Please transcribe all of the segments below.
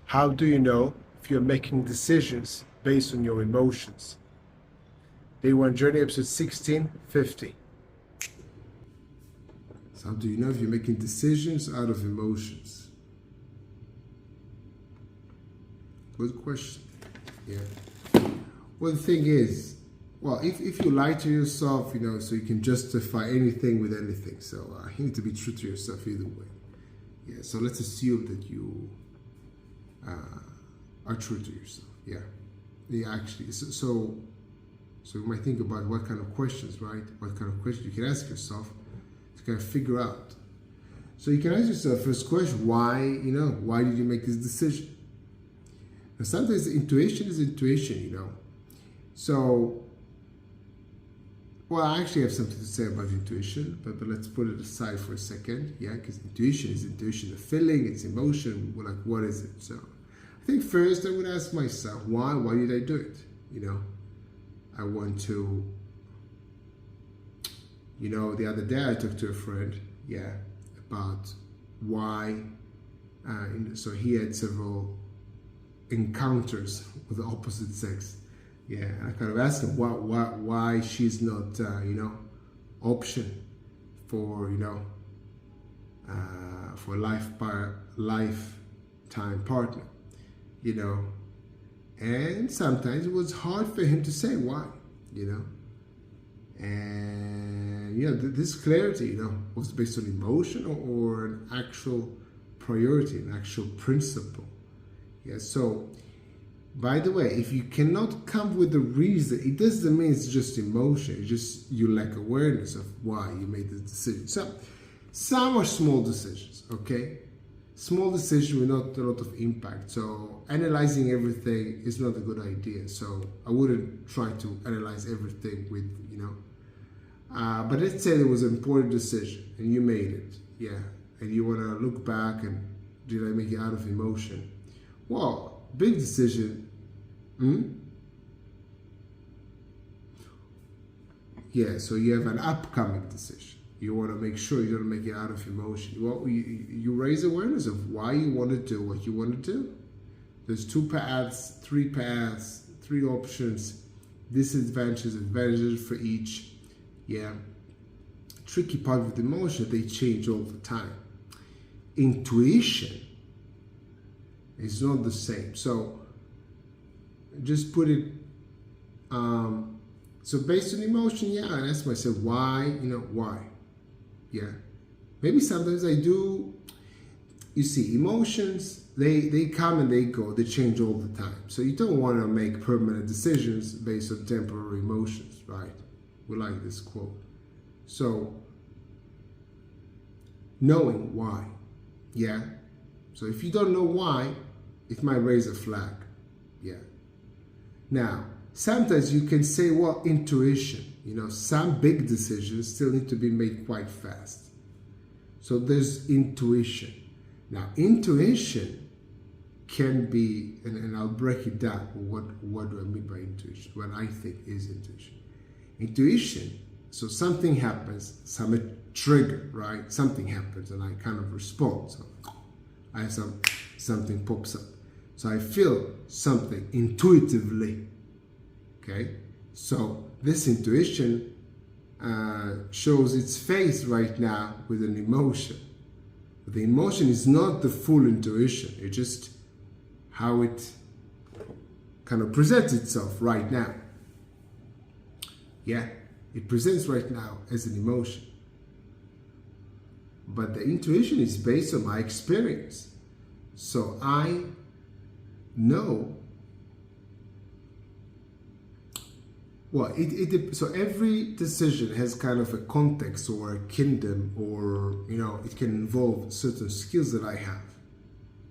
How do you know if you're making decisions based on your emotions? Day One Journey, episode 1650. So how do you know if you're making decisions out of emotions? Good question. Yeah. Well, the thing is, if you lie to yourself, so you can justify anything with anything. So you need to be true to yourself either way. Yeah. So let's assume that you are true to yourself. Yeah. Yeah. Actually, so you might think about what kind of questions, right? What kind of questions you can ask yourself to kind of figure out. So you can ask yourself first question: why? Why did you make this decision? And sometimes intuition is intuition, So, I actually have something to say about intuition, but let's put it aside for a second, yeah, because intuition is intuition, a feeling, it's emotion, like what is it? So, I think first I would ask myself, why did I do it? I want to, the other day I talked to a friend, yeah, about why, so he had several encounters with the opposite sex, yeah, and I kind of asked him why she's not option for for a lifetime partner, and sometimes it was hard for him to say why, and this clarity was based on emotion or an actual priority, an actual principle. Yeah, so, by the way, if you cannot come with a reason, it doesn't mean it's just emotion. It's just you lack awareness of why you made the decision. So, some are small decisions, okay? Small decisions with not a lot of impact. So, analyzing everything is not a good idea. So, I wouldn't try to analyze everything with, but let's say there was an important decision and you made it, yeah, and you want to look back and did I make it out of emotion? Well, big decision. Yeah, so you have an upcoming decision. You want to make sure you don't make it out of emotion. You raise awareness of why you want to do what you want to do. There's three paths, three options, disadvantages, advantages for each. Yeah. Tricky part with emotion, they change all the time. Intuition is not the same. So just put it, so based on emotion, yeah, and ask myself, why, why? Yeah. Maybe sometimes I do, you see, emotions, they come and they go, they change all the time. So you don't want to make permanent decisions based on temporary emotions, right? We like this quote. So, knowing why, yeah. So if you don't know why, it might raise a flag, yeah. Now, sometimes you can say, well, intuition, some big decisions still need to be made quite fast. So there's intuition. Now, intuition can be, and I'll break it down. What do I mean by intuition? What I think is intuition. Intuition, so something happens, some trigger, right? Something happens and I kind of respond. So I have something pops up. So I feel something intuitively, okay? So this intuition shows its face right now with an emotion. But the emotion is not the full intuition. It's just how it kind of presents itself right now. Yeah, it presents right now as an emotion. But the intuition is based on my experience. So I know, so every decision has kind of a context or a kingdom, or, it can involve certain skills that I have.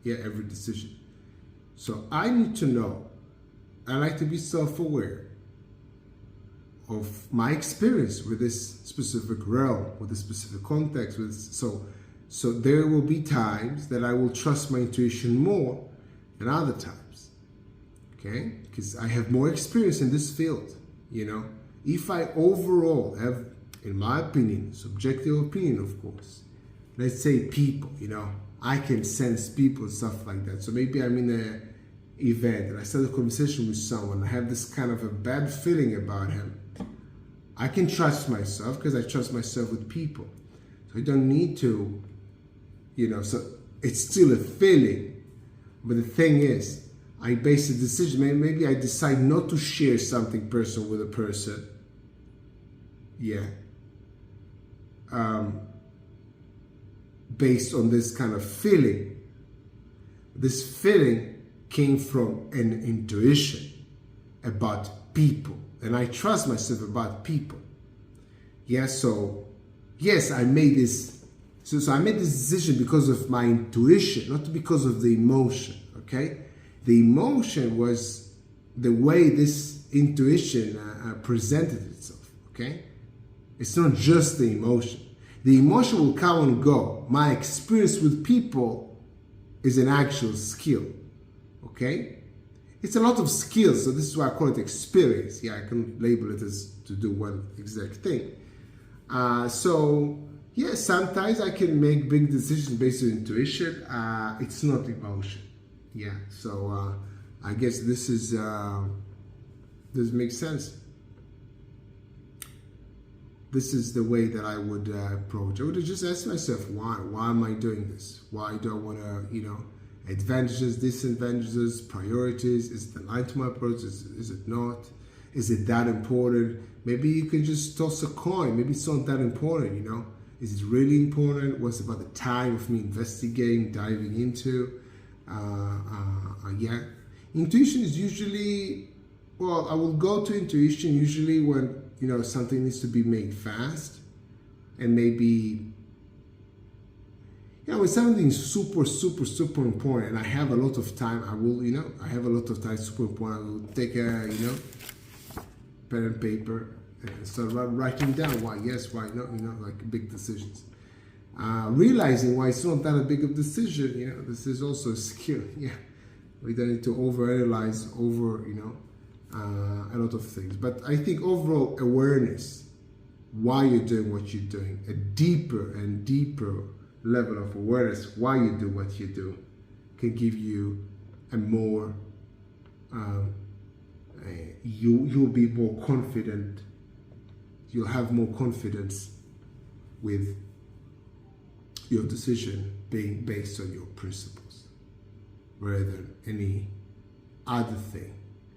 Yeah, every decision. So I need to know, I like to be self-aware of my experience with this specific realm, with this specific context. So there will be times that I will trust my intuition more than other times, okay? Because I have more experience in this field, If I overall have, in my opinion, subjective opinion, of course, let's say people, I can sense people and stuff like that. So maybe I'm in a event and I start a conversation with someone, I have this kind of a bad feeling about him. I can trust myself because I trust myself with people. So I don't need to, so it's still a feeling. But the thing is, I base a decision. Maybe I decide not to share something personal with a person. Based on this kind of feeling. This feeling came from an intuition about people. And I trust myself about people. So yes, I made this. So I made this decision because of my intuition, not because of the emotion, okay? The emotion was the way this intuition presented itself, okay? It's not just the emotion. The emotion will come and go. My experience with people is an actual skill, okay? It's a lot of skills, so this is why I call it experience. I can label it as to do one exact thing. Sometimes I can make big decisions based on intuition. It's not emotion. I guess this makes sense. This is the way that I would approach. I would just ask myself, why am I doing this? Why do I want to, advantages, disadvantages, priorities? Is it aligned to my approach? Is it not? Is it that important? Maybe you can just toss a coin. Maybe it's not that important, Is it really important? What's about the time of me investigating, diving into? Intuition is usually, I will go to intuition usually when, something needs to be made fast. And maybe, when something is super, super, super important and I have a lot of time, I have a lot of time, super important, I will take a, pen and paper and start writing down why yes, why no, like big decisions. Realizing why it's not that a big of decision, this is also a skill. We don't need to overanalyze a lot of things. But I think overall awareness, why you're doing what you're doing, a deeper and deeper level of awareness why you do what you do, can give you a more, you'll be more confident. You'll have more confidence with your decision being based on your principles rather than any other thing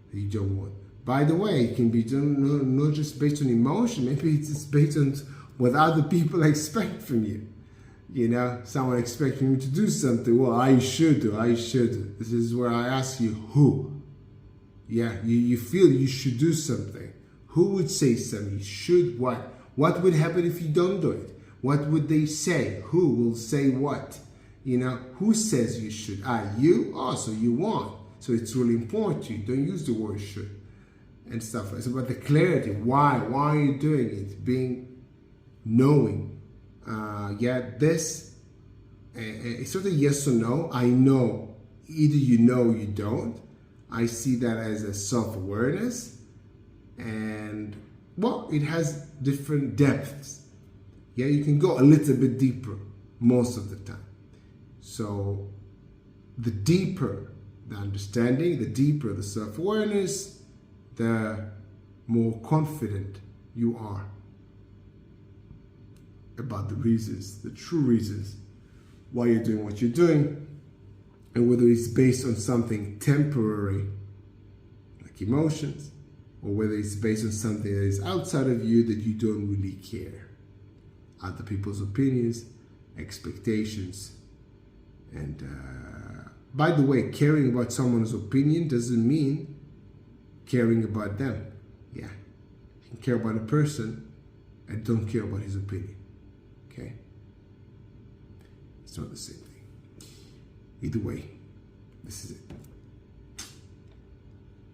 that you don't want. By the way, it can be done not just based on emotion, maybe it's just based on what other people expect from you. Someone expecting you to do something. Well, I should do. This is where I ask you, who? You feel you should do something. Who would say something? You should what? What would happen if you don't do it? What would they say? Who will say what? Who says you should? You? Oh, so you want. So it's really important to you. Don't use the word should and stuff. It's about the clarity. Why? Why are you doing it? Knowing. It's not a yes or no. I know. Either you know or you don't. I see that as a self-awareness. And, it has different depths. You can go a little bit deeper most of the time. So, the deeper the understanding, the deeper the self-awareness, the more confident you are about the reasons, the true reasons why you're doing what you're doing, and whether it's based on something temporary, like emotions, or whether it's based on something that is outside of you that you don't really care. Other people's opinions, expectations, and by the way, caring about someone's opinion doesn't mean caring about them. You can care about a person and don't care about his opinion. Okay? It's not the same thing. Either way, this is it.